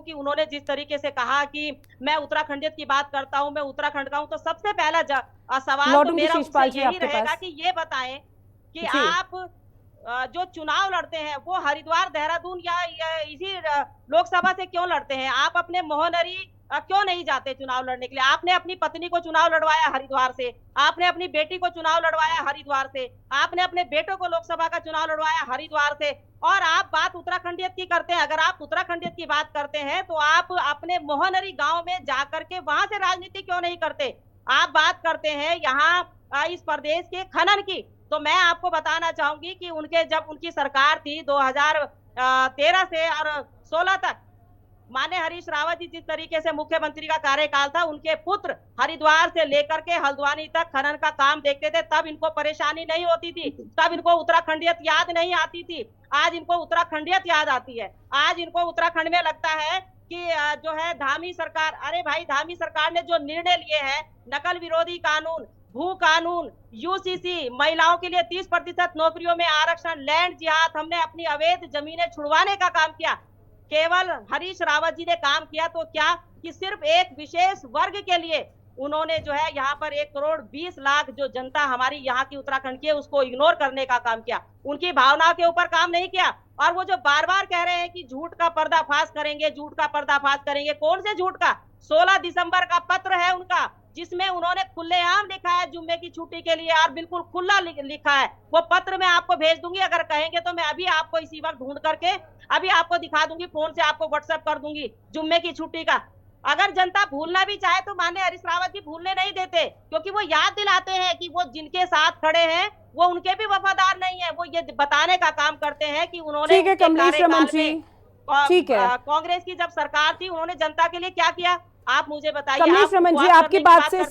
कि उन्होंने जिस तरीके से कहा कि मैं उत्तराखंडियत की बात करता हूं, मैं उत्तराखंड का हूं, तो सबसे पहला सवाल तो मेरा उनसे यही रहेगा कि ये बताएं कि आप जो चुनाव लड़ते हैं वो हरिद्वार, देहरादून या इसी लोकसभा से क्यों लड़ते हैं? आप अपने मोहनरी क्यों नहीं जाते चुनाव लड़ने के लिए? आपने अपनी पत्नी को चुनाव लड़वाया हरिद्वार से, आपने अपनी बेटी को चुनाव लड़वाया हरिद्वार से, आपने अपने बेटों को लोकसभा का चुनाव लड़वाया हरिद्वार से, और आप बात उत्तराखंडियत की करते हैं। अगर आप उत्तराखंडियत की बात करते हैं तो आप अपने मोहनरी गांव में जाकर के वहां से राजनीति क्यों नहीं करते? आप बात करते हैं यहाँ इस प्रदेश के खनन की, तो मैं आपको बताना चाहूंगी कि जब उनकी सरकार थी 2013 से और 16 तक, माननीय हरीश रावत जी जिस तरीके से मुख्यमंत्री का कार्यकाल था, उनके पुत्र हरिद्वार से लेकर के हल्द्वानी तक खनन का काम देखते थे, तब इनको परेशानी नहीं होती थी, तब इनको उत्तराखंडियत याद नहीं आती थी। आज इनको उत्तराखंडियत याद आती है। आज इनको उत्तराखंड में लगता है कि जो है धामी सरकार, अरे भाई धामी सरकार ने जो निर्णय लिए हैं, नकल विरोधी कानून, भू कानून, यूसीसी, महिलाओं के लिए 30% नौकरियों में आरक्षण, लैंड जिहाद, हमने अपनी अवैध जमीनें छुड़वाने का काम किया। केवल हरीश रावत जी ने काम किया तो क्या कि सिर्फ एक विशेष वर्ग के लिए उन्होंने जो है यहाँ पर 1,20,00,000 जो जनता हमारी यहाँ की उत्तराखंड की है उसको इग्नोर करने का काम किया, उनकी भावनाओं के ऊपर काम नहीं किया। और वो जो बार बार कह रहे हैं कि झूठ का पर्दाफाश करेंगे, झूठ का पर्दाफाश करेंगे, कौन से झूठ का? 16 दिसंबर का पत्र है उनका, जिसमें उन्होंने खुलेआम लिखा है जुम्मे की छुट्टी के लिए, और बिल्कुल खुला लिखा है। वो पत्र मैं आपको भेज दूंगी, अगर कहेंगे तो मैं अभी आपको इसी वक्त ढूंढ करके अभी आपको दिखा दूंगी, फोन से आपको व्हाट्सएप कर दूंगी जुम्मे की छुट्टी का। अगर जनता भूलना भी चाहे तो माननीय हरीश रावत जी भूलने नहीं देते, क्योंकि वो याद दिलाते हैं कि वो जिनके साथ खड़े हैं वो उनके भी वफादार नहीं है। वो ये बताने का काम करते हैं कि उन्होंने कांग्रेस की जब सरकार थी उन्होंने जनता के लिए क्या किया। आप मुझे बताइए। कमलेश रमन जी, आपकी बात से